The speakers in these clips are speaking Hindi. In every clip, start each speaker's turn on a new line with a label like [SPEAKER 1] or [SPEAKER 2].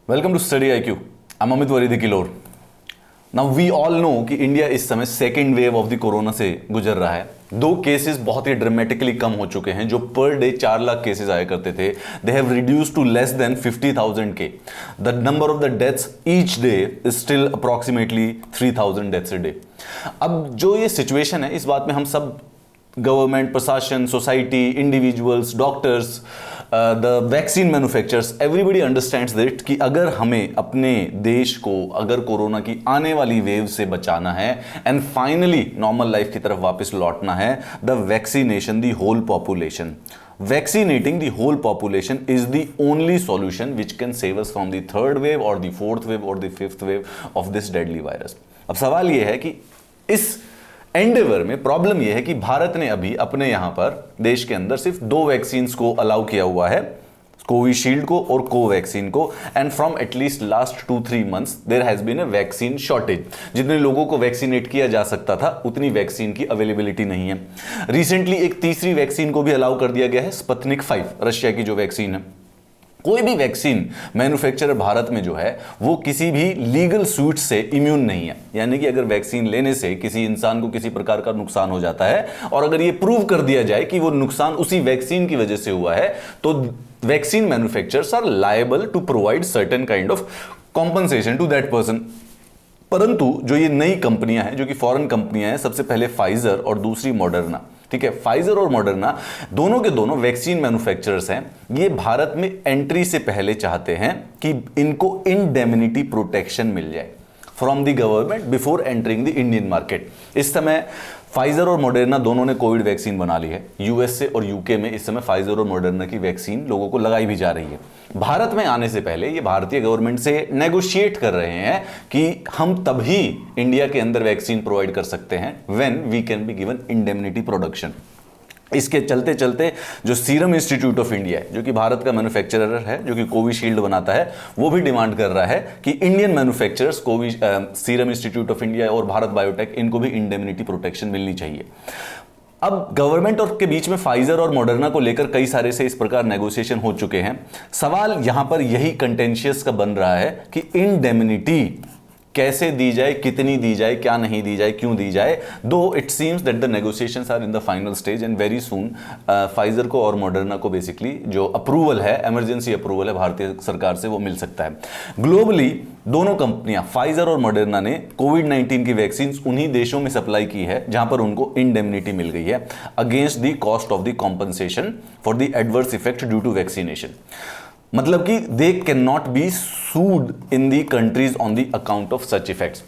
[SPEAKER 1] Welcome to study IQ। I'm Amit वरीद किलोर। नाउ वी ऑल नो कि इंडिया इस समय second wave of the corona से गुजर रहा है। दो केसेस बहुत ही ड्रामेटिकली कम हो चुके हैं। जो पर डे 4 लाख केसेस आया करते थे, they have reduced to less than 50,000 के। The number of the deaths each day is still approximately 3,000 deaths a day. अब जो ये सिचुएशन है, इस बात में हम सब, गवर्नमेंट, प्रशासन, society, individuals, doctors, the vaccine manufacturers, everybody understands that कि अगर हमें अपने देश को अगर कोरोना की आने वाली वेव से बचाना है एंड फाइनली नॉर्मल लाइफ की तरफ वापस लौटना है, the vaccination the whole population, vaccinating the whole population is the only solution which can save us from the third wave or the fourth wave or the fifth wave of this deadly virus। अब सवाल यह है कि इस एंडेवर में प्रॉब्लम यह है कि भारत ने अभी अपने यहां पर देश के अंदर सिर्फ 2 वैक्सीन्स को अलाउ किया हुआ है, कोविशील्ड को और कोवैक्सीन को। And from at least last 2-3 months there has been a vaccine shortage. जितने लोगों को वैक्सीनेट किया जा सकता था उतनी वैक्सीन की अवेलेबिलिटी नहीं है। रिसेंटली एक तीसरी वैक्सीन को भी अलाउ कर दिया गया है, स्पुतनिक 5, रशिया की जो वैक्सीन है। कोई भी वैक्सीन मैन्युफैक्चरर भारत में जो है वो किसी भी लीगल सूट से इम्यून नहीं है। यानी कि अगर वैक्सीन लेने से किसी इंसान को किसी प्रकार का नुकसान हो जाता है और अगर ये प्रूव कर दिया जाए कि वो नुकसान उसी वैक्सीन की वजह से हुआ है, तो vaccine manufacturers are liable to provide certain kind of compensation to that person. परंतु जो ये नई कंपनियां हैं, जो कि फॉरेन कंपनियां हैं, सबसे पहले फाइजर और दूसरी मॉडर्ना, ठीक है, फाइजर और मॉडर्ना दोनों के दोनों वैक्सीन मैन्युफैक्चरर्स हैं। ये भारत में एंट्री से पहले चाहते हैं कि इनको इंडेमनिटी प्रोटेक्शन मिल जाए from the government before entering the Indian market. इस समय फाइजर और मॉडर्ना दोनों ने कोविड वैक्सीन बना ली है। यूएसए और यूके में इस समय फाइजर और मॉडर्ना की वैक्सीन लोगों को लगाई भी जा रही है। भारत में आने से पहले ये भारतीय गवर्नमेंट से नेगोशिएट कर रहे हैं कि हम तभी इंडिया के अंदर वैक्सीन प्रोवाइड कर सकते हैं when we can be given indemnity production. इसके चलते चलते जो सीरम इंस्टीट्यूट ऑफ इंडिया है, जो कि भारत का मैन्युफैक्चरर है, जो कि कोविशील्ड बनाता है, वो भी डिमांड कर रहा है कि Indian manufacturers serum Institute of India और भारत बायोटेक, इनको भी इंडेमनिटी प्रोटेक्शन मिलनी चाहिए। अब गवर्नमेंट और के बीच में फाइजर और मॉडर्ना को लेकर कई सारे से इस प्रकार नेगोशिएशन हो चुके हैं। सवाल यहां पर यही कंटेंशियस का बन रहा है कि इंडेमनिटी कैसे दी जाए, कितनी दी जाए, क्या नहीं दी जाए, क्यों दी जाए। Though it seems that the negotiations are in the final stage and very soon Pfizer को और मॉडर्ना को बेसिकली जो अप्रूवल है, इमरजेंसी अप्रूवल है भारतीय सरकार से, वो मिल सकता है। ग्लोबली दोनों कंपनियां फाइजर और मॉडर्ना ने कोविड-19 की वैक्सीन उन्हीं देशों में सप्लाई की है जहां पर उनको इंडेमनिटी मिल गई है against the cost of the compensation for the adverse effect due to vaccination. मतलब कि they can not be sued in the countries on the account of such effects.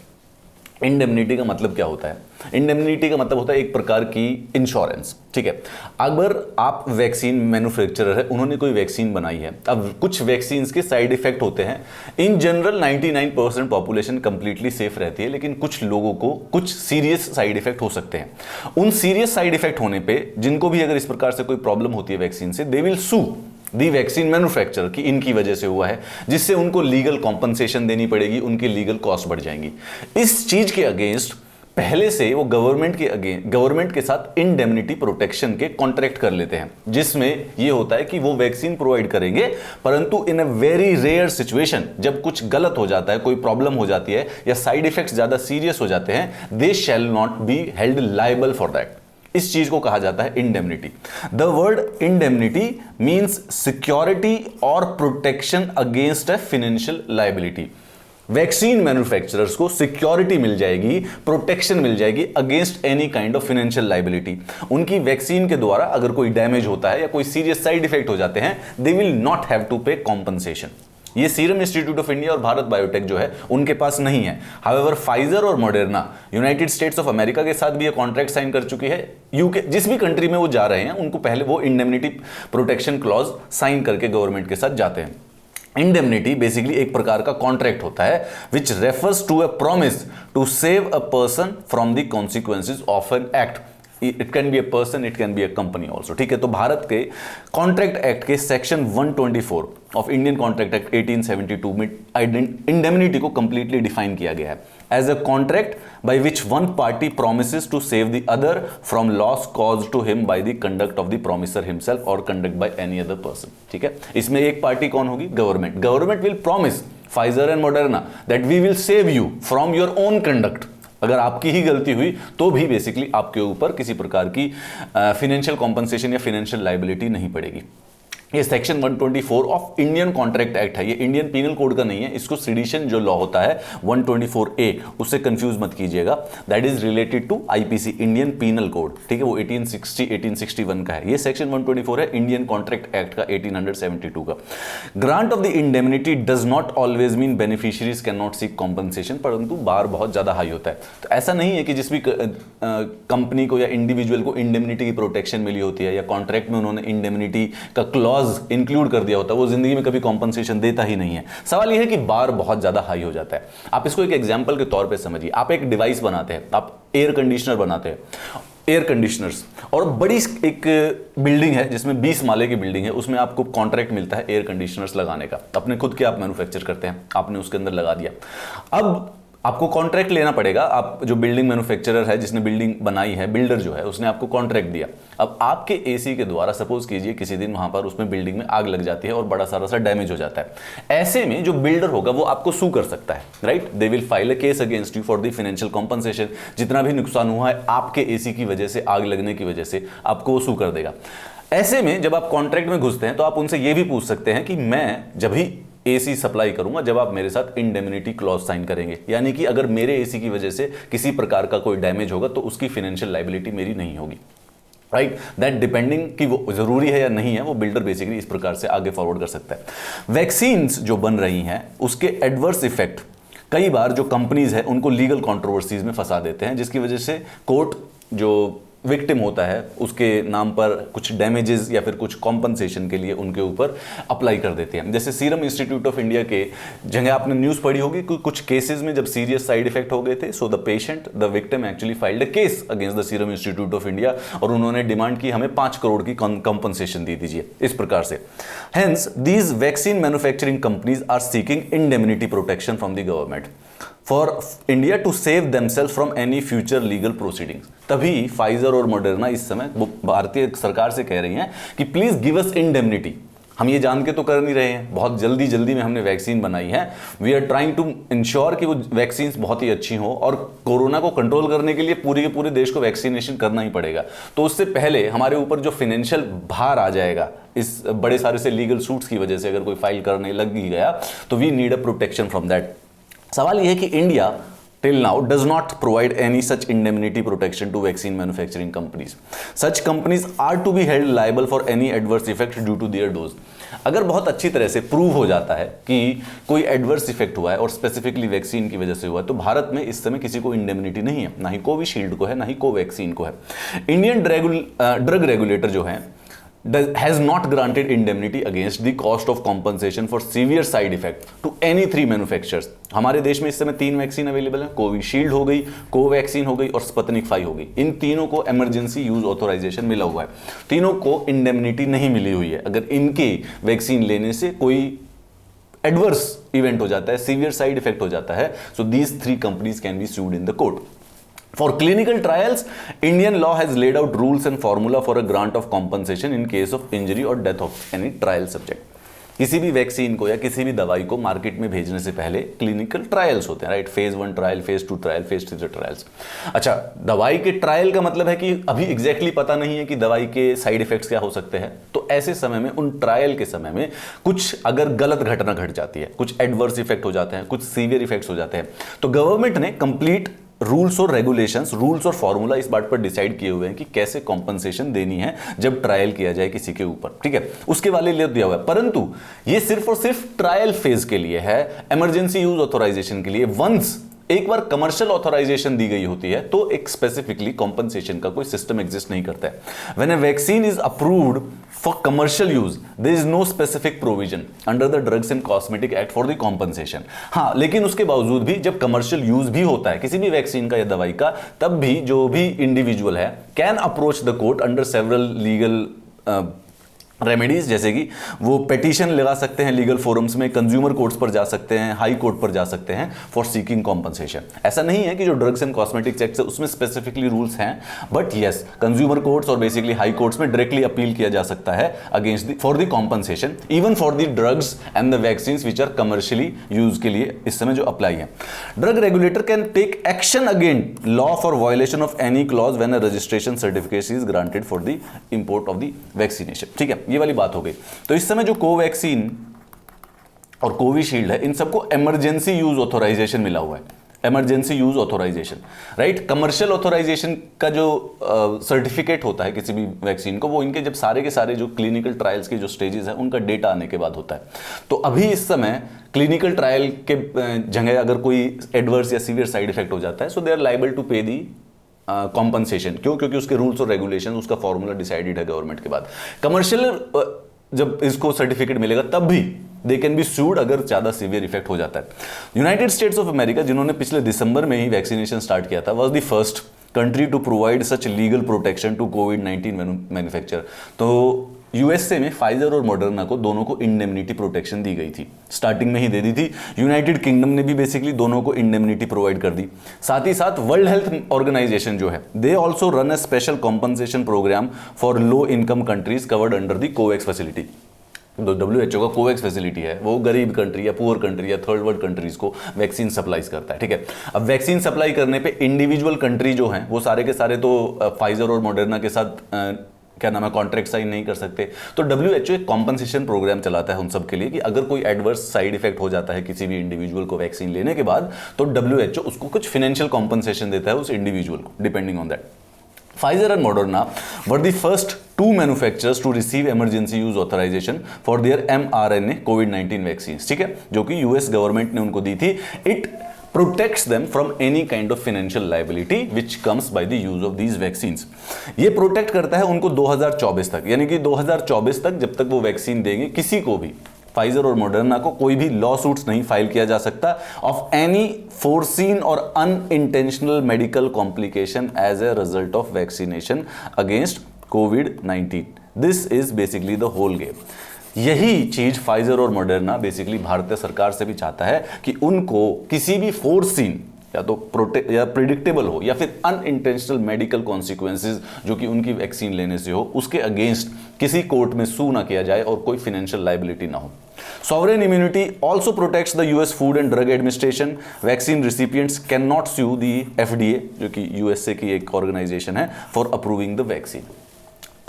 [SPEAKER 1] Indemnity का मतलब क्या होता है? इंडेमनिटी का मतलब होता है एक प्रकार की इंश्योरेंस, ठीक है। अगर आप वैक्सीन मैन्युफैक्चरर है, उन्होंने कोई वैक्सीन बनाई है, अब कुछ वैक्सीन के साइड इफेक्ट होते हैं। In general 99% population completely safe रहती है, लेकिन कुछ लोगों को कुछ सीरियस साइड इफेक्ट हो सकते हैं। उन सीरियस साइड इफेक्ट होने पर जिनको भी अगर इस प्रकार से कोई प्रॉब्लम होती है वैक्सीन से, they will sue the vaccine manufacturer की इनकी वजह से हुआ है, जिससे उनको लीगल कॉम्पनसेशन देनी पड़ेगी, उनकी लीगल कॉस्ट बढ़ जाएंगी। इस चीज के अगेंस्ट पहले से वो गवर्नमेंट के साथ इंडेमनिटी प्रोटेक्शन के कॉन्ट्रैक्ट कर लेते हैं, जिसमें ये होता है कि वो वैक्सीन प्रोवाइड करेंगे, परंतु इन अ वेरी रेयर सिचुएशन, जब कुछ गलत हो जाता है, कोई प्रॉब्लम हो जाती है या साइड इफेक्ट्स ज्यादा सीरियस हो जाते हैं, they shall not be held liable for that. इस चीज को कहा जाता है indemnity. The word indemnity means security और protection against a financial liability. Vaccine manufacturers को सिक्योरिटी मिल जाएगी, प्रोटेक्शन मिल जाएगी against any kind of financial liability. उनकी वैक्सीन के द्वारा अगर कोई डैमेज होता है या कोई सीरियस साइड इफेक्ट हो जाते हैं, they will not have to pay compensation. ये सीरम इंस्टीट्यूट ऑफ इंडिया और भारत बायोटेक जो है उनके पास नहीं है। हाउएवर फाइजर और Moderna United States of America के साथ भी ये कॉन्ट्रैक्ट साइन कर चुकी है। यूके, जिस भी कंट्री में वो जा रहे हैं, उनको पहले वो इंडेमनिटी प्रोटेक्शन क्लॉज साइन करके गवर्नमेंट के साथ जाते हैं। इंडेमनिटी बेसिकली एक प्रकार का कॉन्ट्रैक्ट होता है which refers to a promise to save a person from the consequences of an act. It can be a person, it can be a company also, ठीक है। तो भारत के कॉन्ट्रैक्ट एक्ट के section 124 of Indian contract act 1872 में इंडेमनिटी को कंप्लीटली डिफाइन किया गया है as a contract by which one party promises to save the other from loss caused to him by the conduct of the promisor himself और conduct by any other person, ठीक है। इसमें एक पार्टी कौन होगी? Government. Government will promise Pfizer and Moderna, that we will save you from your own conduct. अगर आपकी ही गलती हुई तो भी बेसिकली आपके ऊपर किसी प्रकार की फाइनेंशियल कॉम्पनसेशन या फाइनेंशियल लाइबिलिटी नहीं पड़ेगी। ये section 124 of Indian contract act है, ये इंडियन पीनल कोड का नहीं है, इसको सिडिशन जो लॉ होता है 124A, उससे कंफ्यूज मत कीजिएगा, that is related to IPC, Indian penal code, ठीक है, वो 1860 1861 का है। ये सेक्शन 124 है इंडियन कॉन्ट्रैक्ट एक्ट का 1872 का। Grant of the indemnity does not always mean beneficiaries can not seek compensation, परंतु बार बहुत ज्यादा हाई होता है। तो ऐसा नहीं है कि जिस भी कंपनी को या इंडिविजुअल को इंडेमनिटी की प्रोटेक्शन मिली होती है या कॉन्ट्रैक्ट में उन्होंने इंडेमनिटी का क्लॉज इंक्लूड कर दिया होता है, वो जिंदगी में कभी कॉम्पनसेशन देता ही नहीं है। सवाल यह है कि बार बहुत ज्यादा हाई हो जाता है। आप इसको एक एग्जांपल के तौर पे समझिए, आप एक डिवाइस बनाते हैं, आप एयर कंडीशनर बनाते हैं, एयर कंडीशनर्स, और बड़ी एक बिल्डिंग है जिसमें 20 माले की बिल्डिंग है, उसमें आपको कॉन्ट्रैक्ट मिलता है एयर कंडीशनर्स लगाने का, अपने खुद के आप मैन्युफैक्चर करते हैं, आपने उसके अंदर लगा दिया। अब आपको कॉन्ट्रैक्ट लेना पड़ेगा, आप जो बिल्डिंग मैन्युफैक्चरर है जिसने बिल्डिंग बनाई है, बिल्डर जो है उसने आपको कॉन्ट्रैक्ट दिया। अब आपके एसी के द्वारा सपोज कीजिए किसी दिन वहां पर उसमें बिल्डिंग में आग लग जाती है और बड़ा सारा सा डैमेज हो जाता है। ऐसे में जो बिल्डर होगा वो आपको सू कर सकता है, right, they will file a case against you for the financial compensation. जितना भी नुकसान हुआ है आपके एसी की वजह से, आग लगने की वजह से, आपको वो सू कर देगा। ऐसे में जब आप कॉन्ट्रैक्ट में घुसते हैं तो आप उनसे ये भी पूछ सकते हैं कि मैं जब भी एसी सप्लाई करूंगा जब आप मेरे साथ इंडेमनिटी क्लॉज साइन करेंगे, यानी कि अगर मेरे एसी की वजह से किसी प्रकार का कोई डैमेज होगा तो उसकी फाइनेंशियल लाइबिलिटी मेरी नहीं होगी, राइट, दैट डिपेंडिंग कि वो जरूरी है या नहीं है, वो बिल्डर बेसिकली इस प्रकार से आगे फॉरवर्ड कर सकता है। वैक्सीन्स जो बन रही हैं उसके एडवर्स इफेक्ट कई बार जो कंपनीज है उनको लीगल कंट्रोवर्सीज में फंसा देते हैं, जिसकी वजह से कोर्ट जो विक्टिम होता है उसके नाम पर कुछ डैमेजेस या फिर कुछ कॉम्पनसेशन के लिए उनके ऊपर अप्लाई कर देते हैं। जैसे सीरम इंस्टीट्यूट ऑफ इंडिया के जगह आपने न्यूज़ पढ़ी होगी कि कुछ केसेस में जब सीरियस साइड इफेक्ट हो गए थे, so the patient, the victim actually filed a case against the serum Institute of India और उन्होंने डिमांड की हमें 5 करोड़ की कॉम्पनसेशन दे दीजिए, इस प्रकार से। Hence these vaccine manufacturing companies are seeking indemnity protection from the government for India to save themselves from any future legal proceedings. तभी फाइजर और मॉडर्ना इस समय भारतीय सरकार से कह रही हैं कि प्लीज गिव अस इंडेमनिटी। हम ये जान के तो कर नहीं रहे हैं, बहुत जल्दी में हमने वैक्सीन बनाई है, we are trying to ensure कि वो वैक्सीन बहुत ही अच्छी हो और कोरोना को कंट्रोल करने के लिए पूरे के पूरे देश को वैक्सीनेशन करना ही पड़ेगा। तो उससे पहले हमारे ऊपर जो फाइनेंशियल भार आ जाएगा इस बड़े सारे से लीगल सूट्स की वजह से, अगर कोई फाइल करने लग ही गया तो we need a protection from that. सवाल यह है कि India till now does not provide any such indemnity protection to vaccine manufacturing companies. Such companies are to be held liable for any adverse effect due to their dose. अगर बहुत अच्छी तरह से प्रूव हो जाता है कि कोई एडवर्स इफेक्ट हुआ है और स्पेसिफिकली वैक्सीन की वजह से हुआ है, तो भारत में इस समय किसी को इंडेमनिटी नहीं है, ना ही कोविशील्ड को है, ना ही कोवैक्सीन को है। इंडियन ड्रग रेगुलेटर जो है has not granted indemnity against the cost of compensation for severe side effect to any 3 manufacturers. हमारे देश में इस समय 3 वैक्सीन अवेलेबल है, कोविशील्ड हो गई, कोवैक्सीन हो गई और स्पुतनिक 5 हो गई। इन तीनों को इमरजेंसी यूज ऑथराइजेशन मिला हुआ है, तीनों को इंडेमनिटी नहीं मिली हुई है। अगर इनके वैक्सीन लेने से कोई एडवर्स इवेंट हो जाता है, सीवियर साइड इफेक्ट हो जाता है, so these 3 companies can be sued in the court. For clinical trials, Indian law has laid out rules and formula for a grant of compensation in case of injury or death of any trial subject. किसी भी वैक्सीन को या किसी भी दवाई को मार्केट में भेजने से पहले क्लिनिकल ट्रायल्स होते हैं, right, phase 1 trial, phase 2 trial, phase 3 trials. अच्छा, दवाई के ट्रायल का मतलब है कि अभी एग्जैक्टली पता नहीं है कि दवाई के साइड इफेक्ट्स क्या हो सकते हैं, तो ऐसे समय में उन ट्रायल के समय में कुछ अगर गलत घटना घट जाती है, कुछ एडवर्स इफेक्ट हो जाते हैं, कुछ सीवियर इफेक्ट्स हो जाते हैं, तो गवर्नमेंट ने कंप्लीट रूल्स और रेगुलेशंस, रूल्स और फॉर्मूला इस बात पर डिसाइड किए हुए हैं कि कैसे कॉम्पनसेशन देनी है जब ट्रायल किया जाए किसी के ऊपर, ठीक है, उसके वाले ले दिया हुआ है। परंतु ये सिर्फ और सिर्फ ट्रायल फेज के लिए है, इमरजेंसी यूज ऑथराइजेशन के लिए। वंस एक बार कमर्शियल ऑथराइजेशन दी गई होती है तो एक स्पेसिफिकली कॉम्पनसेशन का कोई सिस्टम एग्जिस्ट नहीं करता है। When a vaccine is approved for commercial use there is no specific provision under the drugs and cosmetic act for the compensation. हाँ, लेकिन उसके बावजूद भी जब कमर्शियल यूज भी होता है किसी भी वैक्सीन का या दवाई का, तब भी जो भी इंडिविजुअल है can approach the court under several legal remedies, जैसे कि वो पेटिशन लगा सकते हैं लीगल फोरम्स में, कंज्यूमर कोर्ट्स पर जा सकते हैं, हाई कोर्ट पर जा सकते हैं फॉर सीकिंग कॉम्पनसेशन। ऐसा नहीं है कि जो ड्रग्स एंड कॉस्मेटिक्स एक्ट है उसमें स्पेसिफिकली रूल्स हैं, बट यस कंज्यूमर कोर्ट्स और बेसिकली हाई कोर्ट्स में डायरेक्टली अपील किया जा सकता है against for the compensation, even for the drugs and the vaccine which are commercially use के लिए इस समय जो अप्लाई है। Drug regulator can take action against law for violation of any clause when a registration certificate is granted for the import of the vaccination. ठीक है, ये वाली बात हो गई। तो इस समय जो कोवैक्सीन और कोविशील्ड है, इन सबको इमरजेंसी यूज ऑथोराइजेशन मिला हुआ है, emergency use authorization, right. Commercial authorization का जो सर्टिफिकेट होता है किसी भी वैक्सीन को, वो इनके जब सारे के सारे जो क्लिनिकल ट्रायल्स के जो स्टेजेस है उनका डेटा आने के बाद होता है। तो अभी इस समय क्लिनिकल ट्रायल के जगह अगर कोई एडवर्स या सीवियर साइड इफेक्ट हो जाता है, सो दे आर लाइबल टू पे दी कॉम्पनसेशन। क्यों? क्योंकि उसके रूल्स और रेगुलेशन, उसका फॉर्मूला डिसाइडेड है गवर्नमेंट के बाद। कमर्शियल जब इसको सर्टिफिकेट मिलेगा तब भी दे कैन बी सूड अगर ज्यादा सीवियर इफेक्ट हो जाता है। यूनाइटेड स्टेट्स ऑफ अमेरिका, जिन्होंने पिछले दिसंबर में ही वैक्सीनेशन स्टार्ट किया था, was the first country to provide such legal protection to कोविड-19 मैन्युफैक्चर। तो यूएसए में फाइजर और मॉडर्ना को दोनों को इंडेमनिटी प्रोटेक्शन दी गई थी, स्टार्टिंग में ही दे दी थी। यूनाइटेड किंगडम ने भी बेसिकली दोनों को इंडेमनिटी प्रोवाइड कर दी। साथ ही साथ वर्ल्ड हेल्थ ऑर्गेनाइजेशन जो है, they also run a special compensation program for low income countries covered under the COVAX facility. तो WHO का कोवैक्स फैसिलिटी है, वो गरीब कंट्री या पुअर कंट्री या थर्ड वर्ल्ड कंट्रीज को वैक्सीन सप्लाई करता है। ठीक है, अब वैक्सीन सप्लाई करने पे इंडिविजुअल कंट्री जो हैं वो सारे के सारे तो फाइजर और मॉडर्ना के साथ क्या नाम है कॉन्ट्रैक्ट साइन नहीं कर सकते। तो WHO एक कॉम्पनसेशन प्रोग्राम चलाता है उन सब के लिए कि अगर कोई एडवर्स साइड इफेक्ट हो जाता है किसी भी इंडिविजुअल को वैक्सीन लेने के बाद, तो WHO उसको कुछ फाइनेंशियल कॉम्पनसेशन देता है उस इंडिविजुअल को, depending on that. Pfizer and Moderna were the first two manufacturers to receive emergency use authorization for their mRNA COVID-19 vaccines, ठीक है, जो कि यूएस गवर्नमेंट ने उनको दी थी। It protects them from any kind of financial liability which comes by the use of these vaccines। ये प्रोटेक्ट करता है उनको 2024 तक, यानी कि 2024 तक जब तक वो वैक्सीन देंगे किसी को भी, फाइजर और मॉडर्ना को, कोई भी लॉ सूट्स नहीं फाइल किया जा सकता ऑफ एनी फोरसीन और unintentional medical complication as a result of vaccination against कोविड-19। This is basically the whole game. यही चीज फाइजर और मॉडर्ना बेसिकली भारतीय सरकार से भी चाहता है कि उनको किसी भी फोरसीन या तो प्रिडिक्टेबल हो या फिर अनइंटेंशनल मेडिकल कॉन्सिक्वेंसेज जो कि उनकी वैक्सीन लेने से हो, उसके अगेंस्ट किसी कोर्ट में सू ना किया जाए और कोई फाइनेंशियल लायबिलिटी ना हो। Sovereign immunity also protects the US Food and Drug Administration. Vaccine recipients cannot sue the FDA, जो कि USA की एक ऑर्गेनाइजेशन है, for approving the vaccine।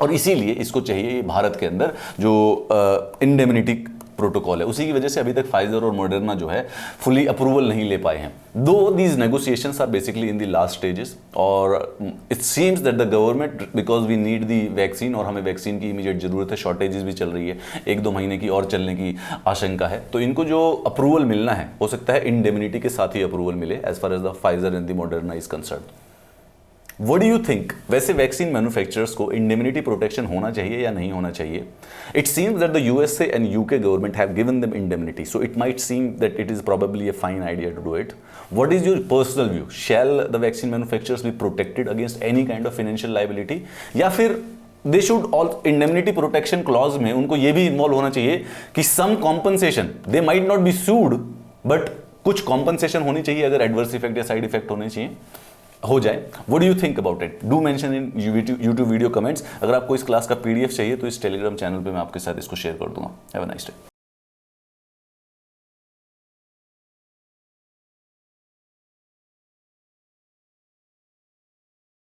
[SPEAKER 1] और इसीलिए इसको चाहिए भारत के अंदर जो इंडेमनिटी प्रोटोकॉल है, उसी की वजह से अभी तक फाइजर और मॉडर्ना जो है फुली अप्रूवल नहीं ले पाए हैं। दो these negotiations are basically in the last stages, और it seems that the government, because we need the vaccine, और हमें वैक्सीन की इमीडिएट जरूरत है, शॉर्टेजेस भी चल रही है, 1-2 महीने की और चलने की आशंका है, तो इनको जो अप्रूवल मिलना है हो सकता है इंडेमनिटी के साथ ही अप्रूवल मिले as far as the Pfizer and the Moderna is concern. What do you think? वैसे वैक्सीन मैन्युफैक्चरर्स को इंडेमनिटी प्रोटेक्शन होना चाहिए या नहीं होना चाहिए? It seems that the USA and UK government have given them indemnity, so it might seem that it is probably a fine idea to do it. What is your personal view? Shall the vaccine manufacturers be protected against any kind of financial liability? या फिर they should all indemnity protection clause में उनको ये भी इन्वॉल्व होना चाहिए कि some compensation, they might not be sued, but कुछ compensation होनी चाहिए अगर adverse effect या side effect होने चाहिए हो जाए। What do you think about it? Do mention in YouTube video comments. अगर आपको इस क्लास का PDF चाहिए तो इस टेलीग्राम चैनल पे मैं आपके साथ इसको शेयर कर दूंगा। Have a nice day.